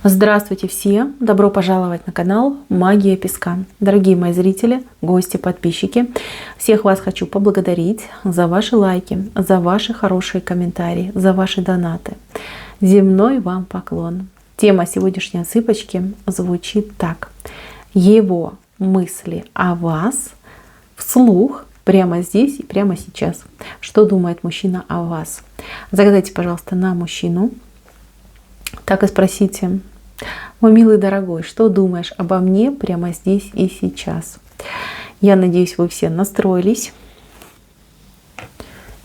Здравствуйте все! Добро пожаловать на канал Магия Песка. Дорогие мои зрители, гости, подписчики, всех вас хочу поблагодарить за ваши лайки, за ваши хорошие комментарии, за ваши донаты. Земной вам поклон. Тема сегодняшней отсыпочки звучит так. Его мысли о вас вслух прямо здесь и прямо сейчас. Что думает мужчина о вас? Загадайте, пожалуйста, на мужчину. Так и спросите: мой милый дорогой, что думаешь обо мне прямо здесь и сейчас? Я надеюсь, вы все настроились.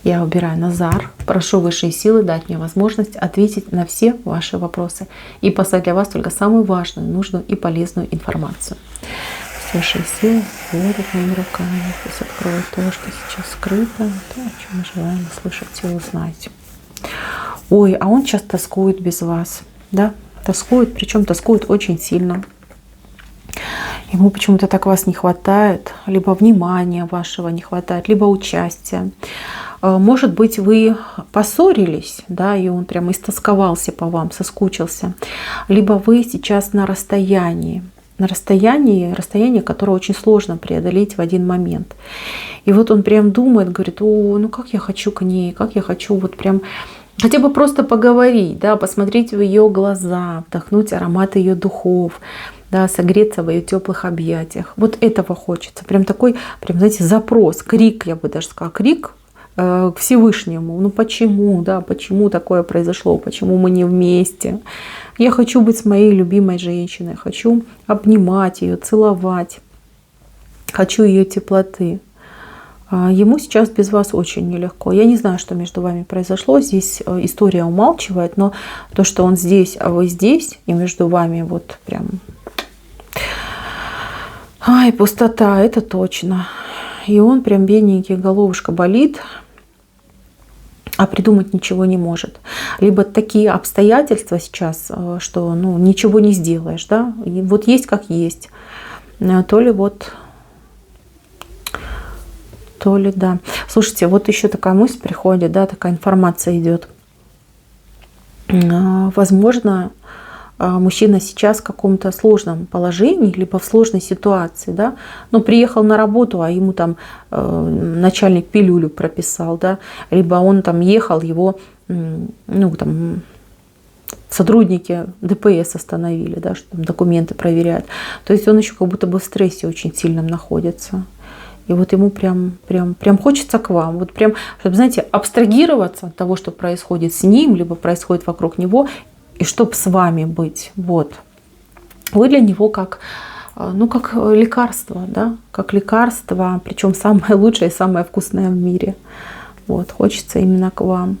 Я убираю Назар. Прошу высшие силы дать мне возможность ответить на все ваши вопросы и послать для вас только самую важную, нужную и полезную информацию. Высшие силы вводят моими руками. Пусть откроют то, что сейчас скрыто, то, о чем мы желаем услышать и узнать. Ой, а он сейчас тоскует без вас, да? Тоскует, причем тоскует очень сильно. Ему почему-то так вас не хватает, либо внимания вашего не хватает, либо участия. Может быть, вы поссорились, да, и он прямо истосковался по вам, соскучился. Либо вы сейчас на расстоянии, расстояние, которое очень сложно преодолеть в один момент. И вот он прям думает, говорит: о, ну как я хочу к ней, как я хочу вот прям хотя бы просто поговорить, да, посмотреть в ее глаза, вдохнуть аромат ее духов, да, согреться в ее теплых объятиях. Вот этого хочется. Прям такой, прям, знаете, запрос, крик, я бы даже сказала, крик к Всевышнему. Ну почему, да, почему такое произошло, почему мы не вместе? Я хочу быть с моей любимой женщиной, хочу обнимать ее, целовать, хочу ее теплоты. Ему сейчас без вас очень нелегко. Я не знаю, что между вами произошло. Здесь история умалчивает, но то, что он здесь, а вы здесь, и между вами вот прям... Ай, пустота, это точно. И он прям бедненький, головушка болит, а придумать ничего не может. Либо такие обстоятельства сейчас, что ну, ничего не сделаешь, да? И вот есть как есть. То ли вот... То ли да. Слушайте, вот еще такая мысль приходит, да, такая информация идет. Возможно, мужчина сейчас в каком-то сложном положении, либо в сложной ситуации, да, но приехал на работу, а ему там начальник пилюлю прописал, да, либо он там ехал, его, ну, там, сотрудники ДПС остановили, да, что там документы проверяют. То есть он еще как будто бы в стрессе очень сильном находится. И вот ему прям хочется к вам. Вот прям, чтобы, знаете, абстрагироваться от того, что происходит с ним, либо происходит вокруг него, и чтобы с вами быть. Вот. Вы для него как, ну, как лекарство, да? Как лекарство, причем самое лучшее и самое вкусное в мире. Вот. Хочется именно к вам.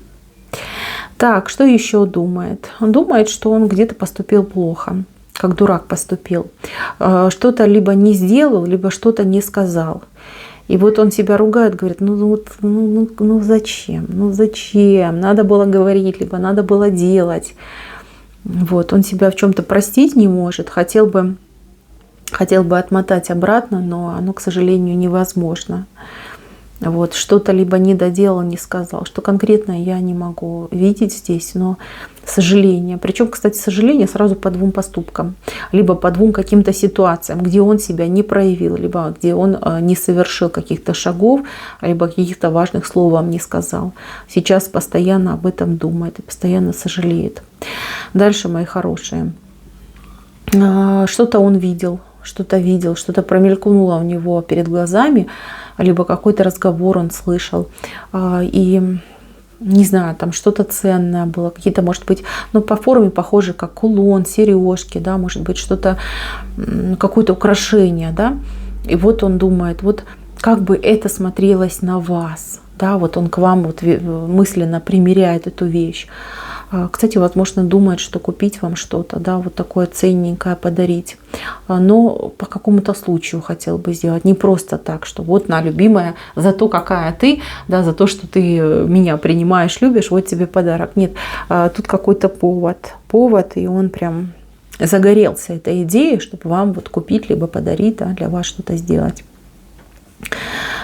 Так, что еще думает? Он думает, что он где-то поступил плохо, как дурак поступил. Что-то либо не сделал, либо что-то не сказал. И вот он себя ругает, говорит: ну зачем? Ну зачем? Надо было говорить, либо надо было делать. Вот. Он себя в чем-то простить не может. Хотел бы отмотать обратно, но оно, к сожалению, невозможно. Вот, что-то либо не доделал, не сказал. Что конкретно я не могу видеть здесь, но сожаление. Причем, кстати, сожаление сразу по двум поступкам. Либо по двум каким-то ситуациям, где он себя не проявил, либо где он не совершил каких-то шагов, либо каких-то важных слов вам не сказал. Сейчас постоянно об этом думает и постоянно сожалеет. Дальше, мои хорошие. Что-то он видел, что-то промелькнуло у него перед глазами, либо какой-то разговор он слышал. И, не знаю, там что-то ценное было, какие-то, может быть, ну, по форме похожи, как кулон, сережки, да, может быть, что-то, какое-то украшение, да. И вот он думает, вот как бы это смотрелось на вас, да, вот он к вам вот мысленно примеряет эту вещь. Кстати, возможно, думает, что купить вам что-то, да, вот такое ценненькое подарить. Но по какому-то случаю хотел бы сделать. Не просто так, что вот на, любимая, за то, какая ты, да, за то, что ты меня принимаешь, любишь, вот тебе подарок. Нет, тут какой-то повод, и он прям загорелся этой идеей, чтобы вам вот купить, либо подарить, да, для вас что-то сделать.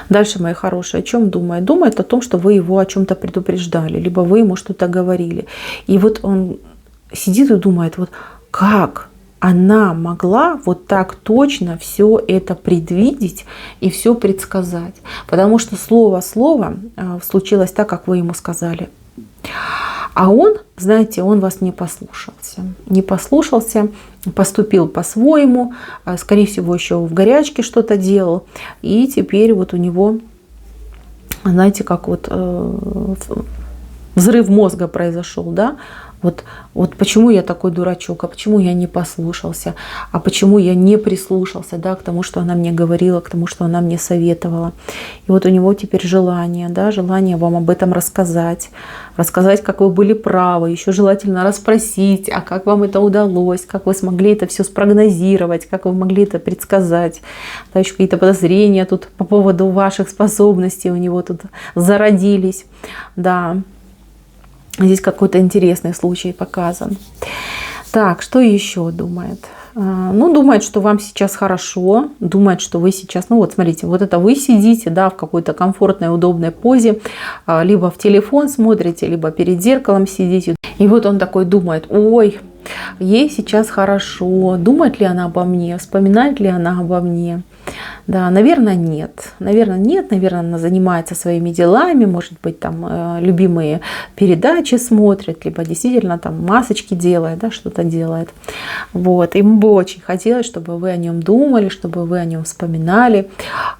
Дальше, мои хорошие, о чем думает? Думает о том, что вы его о чем-то предупреждали, либо вы ему что-то говорили. И вот он сидит и думает, вот как она могла вот так точно все это предвидеть и все предсказать. Потому что слово в слово случилось так, как вы ему сказали. А он, знаете, он вас не послушался. Не послушался, поступил по-своему, скорее всего, еще в горячке что-то делал. И теперь вот у него, знаете, как вот взрыв мозга произошел, да? Вот почему я такой дурачок, а почему я не послушался, а почему я не прислушался, да, к тому, что она мне говорила, к тому, что она мне советовала. И вот у него теперь желание, да, желание вам об этом рассказать, как вы были правы, еще желательно расспросить, а как вам это удалось, как вы смогли это все спрогнозировать, как вы могли это предсказать. Да, еще какие-то подозрения тут по поводу ваших способностей у него тут зародились, да. Здесь какой-то интересный случай показан. Так, что еще думает? Ну, думает, что вам сейчас хорошо, думает, что вы сейчас, ну вот смотрите, вот это вы сидите, да, в какой-то комфортной, удобной позе, либо в телефон смотрите, либо перед зеркалом сидите. И вот он такой думает: ой, ей сейчас хорошо, думает ли она обо мне, вспоминает ли она обо мне. Да, наверное, нет. Наверное, она занимается своими делами, может быть, там любимые передачи смотрит, либо действительно там масочки делает, да, что-то делает. Вот. Ему бы очень хотелось, чтобы вы о нем думали, чтобы вы о нем вспоминали.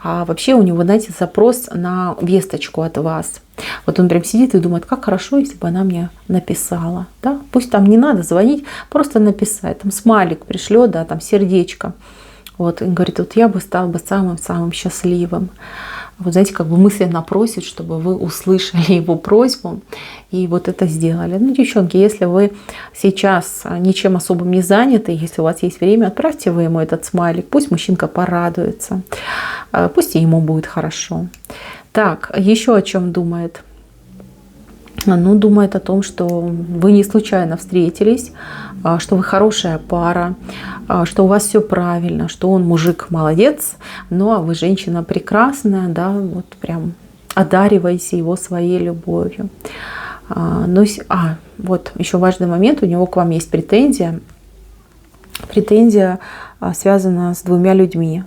А вообще у него, знаете, запрос на весточку от вас. Вот он прям сидит и думает: как хорошо, если бы она мне написала. Да? Пусть там не надо звонить, просто написать. Там смайлик пришлет, да, там сердечко. Вот, и говорит: вот я бы стал бы самым-самым счастливым. Вот знаете, как бы мысленно просит, чтобы вы услышали его просьбу и вот это сделали. Ну, девчонки, если вы сейчас ничем особым не заняты, если у вас есть время, отправьте вы ему этот смайлик. Пусть мужчинка порадуется, пусть и ему будет хорошо. Так, еще о чем думает? Ну, думает о том, что вы не случайно встретились, что вы хорошая пара, что у вас все правильно, что он мужик молодец, ну а вы женщина прекрасная, да, вот прям одариваете его своей любовью. Вот еще важный момент, у него к вам есть претензия. Претензия связана с двумя людьми.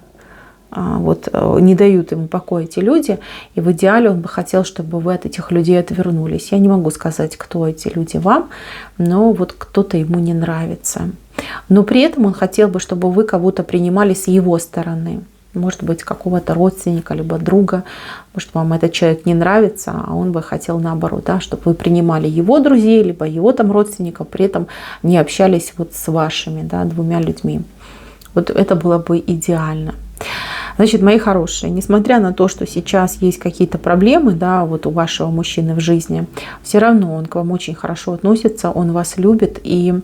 Вот не дают ему покоя эти люди, и в идеале он бы хотел, чтобы вы от этих людей отвернулись. Я не могу сказать, кто эти люди вам, но вот кто-то ему не нравится. Но при этом он хотел бы, чтобы вы кого-то принимали с его стороны. Может быть, какого-то родственника, либо друга. Может, вам этот человек не нравится, а он бы хотел наоборот, да, чтобы вы принимали его друзей, либо его там родственников, при этом не общались вот с вашими, да, двумя людьми. Вот это было бы идеально. Значит, мои хорошие, несмотря на то, что сейчас есть какие-то проблемы, да, вот у вашего мужчины в жизни, все равно он к вам очень хорошо относится, он вас любит и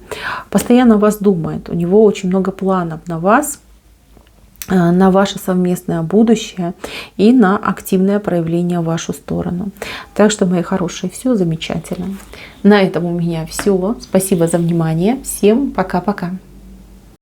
постоянно о вас думает. У него очень много планов на вас, на ваше совместное будущее и на активное проявление в вашу сторону. Так что, мои хорошие, все замечательно. На этом у меня все. Спасибо за внимание. Всем пока-пока.